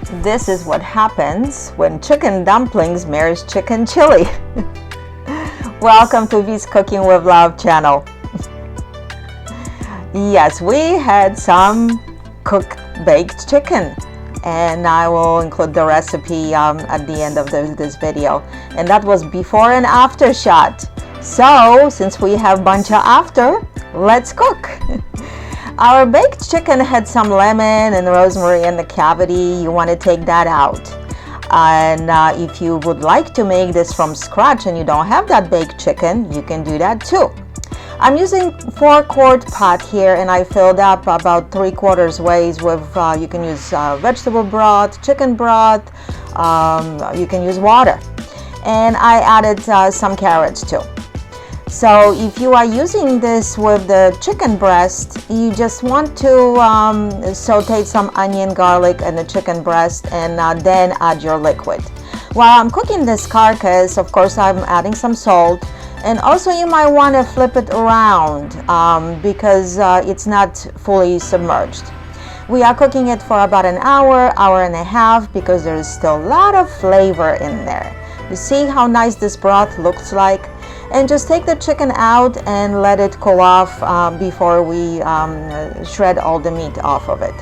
This is what happens when chicken dumplings marries chicken chili. Welcome to V's Cooking with Love channel. Yes, we had some cooked baked chicken, and I will include the recipe at the end of this video. And that was before and after shot. So since we have bunch of after, let's cook. Our baked chicken had some lemon and rosemary in the cavity. You want to take that out. And if you would like to make this from scratch and you don't have that baked chicken, you can do that too. I'm using 4-quart pot here, and I filled up about 3/4 ways with, you can use vegetable broth, chicken broth, you can use water. And I added some carrots too. So if you are using this with the chicken breast, you just want to saute some onion, garlic, and the chicken breast, and then add your liquid. While I'm cooking this carcass, of course, I'm adding some salt. And also you might want to flip it around because it's not fully submerged. We are cooking it for about an hour, hour and a half, because there is still a lot of flavor in there. You see how nice this broth looks like? And just take the chicken out and let it cool off before we shred all the meat off of it.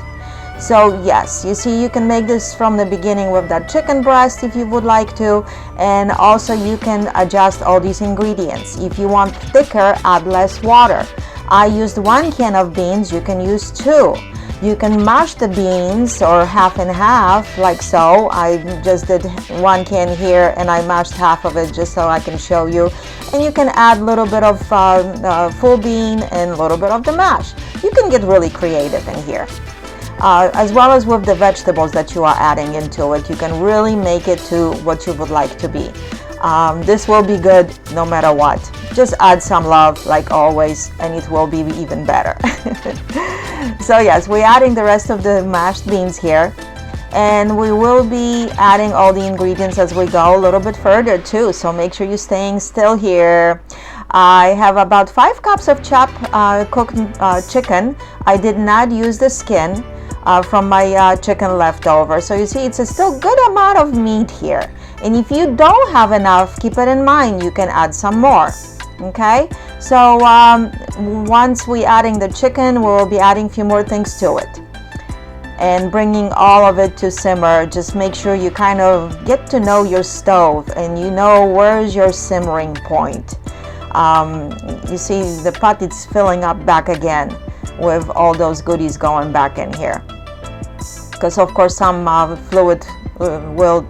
So yes, you see, you can make this from the beginning with that chicken breast if you would like to, and also you can adjust all these ingredients. If you want thicker, add less water. I used 1 can of beans, you can use 2. You can mash the beans or half and half, like so. I just did 1 can here and I mashed half of it just so I can show you. And you can add a little bit of full bean and a little bit of the mash. You can get really creative in here. As well as with the vegetables that you are adding into it, you can really make it to what you would like to be. This will be good no matter what. Just add some love like always, and it will be even better. So yes, we're adding the rest of the mashed beans here, and we will be adding all the ingredients as we go a little bit further too, so make sure you're staying still here. I have about 5 cups of chopped cooked chicken. I did not use the skin from my chicken leftover, so you see it's a still good amount of meat here. And if you don't have enough, keep it in mind, you can add some more. Okay, so once we adding the chicken, we'll be adding a few more things to it and bringing all of it to simmer. Just make sure you kind of get to know your stove and you know where's your simmering point. You see the pot is filling up back again with all those goodies going back in here, because of course some fluid will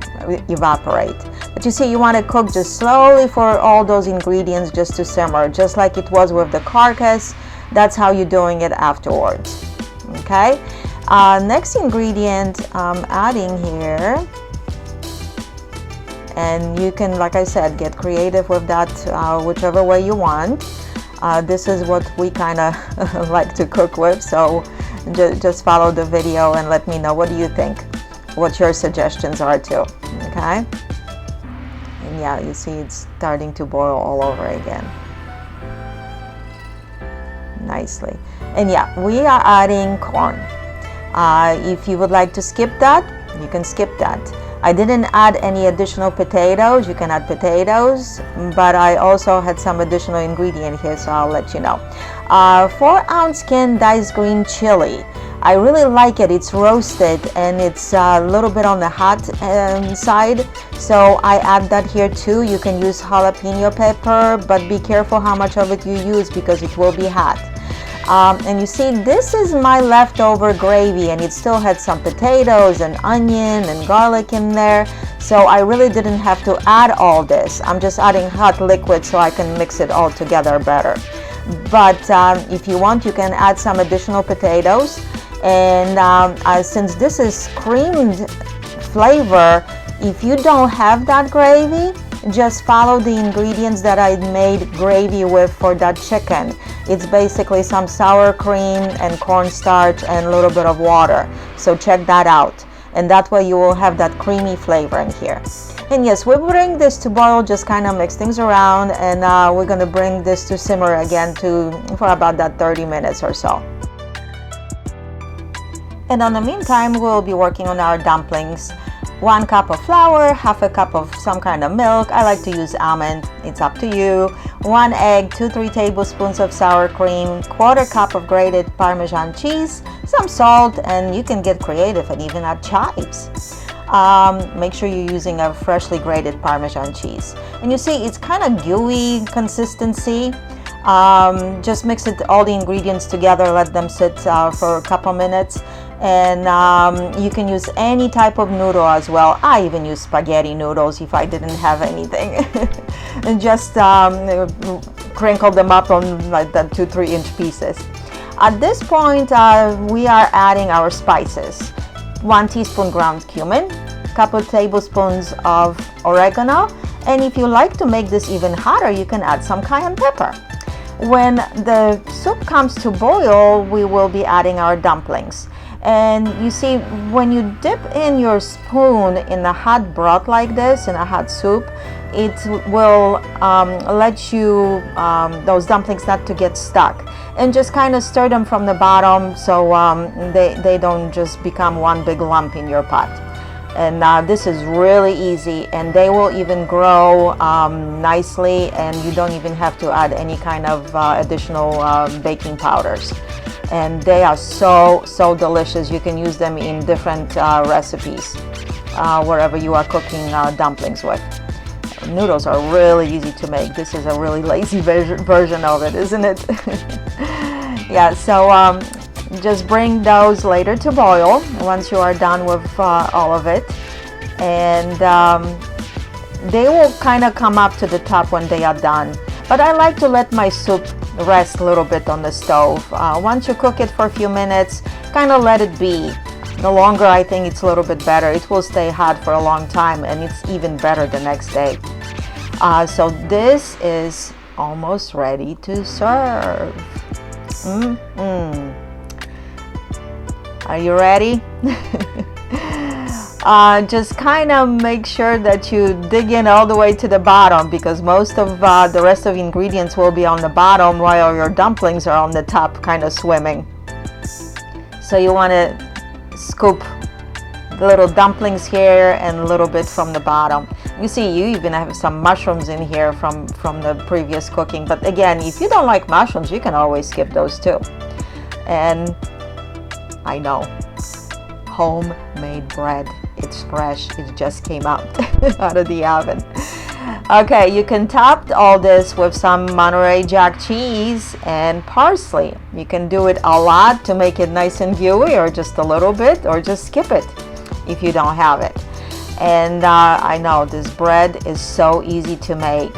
evaporate. But you see, you want to cook just slowly for all those ingredients just to simmer, just like it was with the carcass. That's how you're doing it afterwards. Okay, next ingredient I'm adding here, and you can, like I said, get creative with that whichever way you want. This is what we kind of like to cook with, so just follow the video and let me know what do you think, what your suggestions are too. Okay, and yeah, you see it's starting to boil all over again nicely. And yeah, we are adding corn. If you would like to skip that, you can skip that. I didn't add any additional potatoes. You can add potatoes, but I also had some additional ingredient here, so I'll let you know. 4-ounce can diced green chili. I really like it. It's roasted and it's a little bit on the hot side, so I add that here too. You can use jalapeno pepper, but be careful how much of it you use because it will be hot. And you see, this is my leftover gravy, and it still had some potatoes and onion and garlic in there, so I really didn't have to add all this. I'm just adding hot liquid so I can mix it all together better. But if you want, you can add some additional potatoes. And since this is creamed flavor, if you don't have that gravy, just follow the ingredients that I made gravy with for that chicken. It's basically some sour cream and cornstarch and a little bit of water. So check that out. And that way you will have that creamy flavor in here. And yes, we bring this to boil, just kind of mix things around, and we're going to bring this to simmer again for about that 30 minutes or so. And in the meantime, we'll be working on our dumplings. 1 cup of flour, half a cup of some kind of milk. I like to use almond, it's up to you. 1 egg, 2-3 tablespoons of sour cream, 1/4 cup of grated Parmesan cheese, some salt, and you can get creative and even add chives. Make sure you're using a freshly grated Parmesan cheese. And you see, it's kind of gooey consistency. Just mix all the ingredients together, let them sit for a couple minutes. And you can use any type of noodle as well. I even use spaghetti noodles if I didn't have anything. And just crinkle them up on like the 2-3 inch pieces. At this point, we are adding our spices. 1 teaspoon ground cumin, couple tablespoons of oregano, and if you like to make this even hotter, you can add some cayenne pepper. When the soup comes to boil, we will be adding our dumplings. And you see, when you dip in your spoon in a hot broth like this, in a hot soup, it will let you, those dumplings not to get stuck. And just kind of stir them from the bottom so they don't just become one big lump in your pot. And this is really easy, and they will even grow nicely, and you don't even have to add any kind of additional baking powders. And they are so delicious. You can use them in different recipes wherever you are cooking dumplings with. Noodles are really easy to make. This is a really lazy version of it, isn't it? Yeah, so just bring those later to boil once you are done with all of it. And they will kind of come up to the top when they are done. But I like to let my soup rest a little bit on the stove. Once you cook it for a few minutes, kind of let it be. The longer, I think it's a little bit better. It will stay hot for a long time, and it's even better the next day. So this is almost ready to serve. Are you ready? Just kind of make sure that you dig in all the way to the bottom, because most of the rest of the ingredients will be on the bottom while your dumplings are on the top, kind of swimming. So you want to scoop the little dumplings here and a little bit from the bottom. You see, you even have some mushrooms in here from the previous cooking. But again, if you don't like mushrooms, you can always skip those too. And I know, homemade bread. It's fresh. It just came out out of the oven. Okay, you can top all this with some Monterey Jack cheese and parsley. You can do it a lot to make it nice and gooey, or just a little bit, or just skip it if you don't have it. And I know this bread is so easy to make.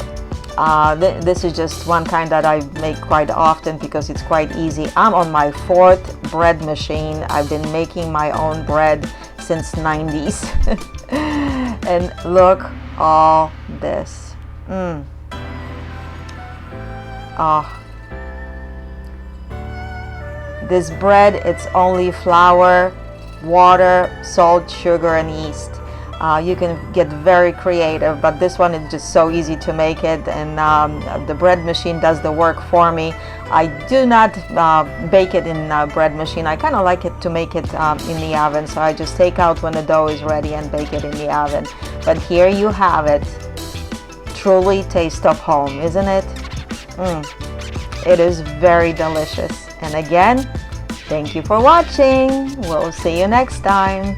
This is just one kind that I make quite often because it's quite easy. I'm on my 4th bread machine. I've been making my own bread since 90s. And look, all this. Oh, this bread, it's only flour, water, salt, sugar, and yeast. You can get very creative, but this one is just so easy to make it, and the bread machine does the work for me. I do not bake it in a bread machine. I kind of like it to make it in the oven, so I just take out when the dough is ready and bake it in the oven. But here you have it. Truly taste of home, isn't it? It is very delicious. And again, thank you for watching. We'll see you next time.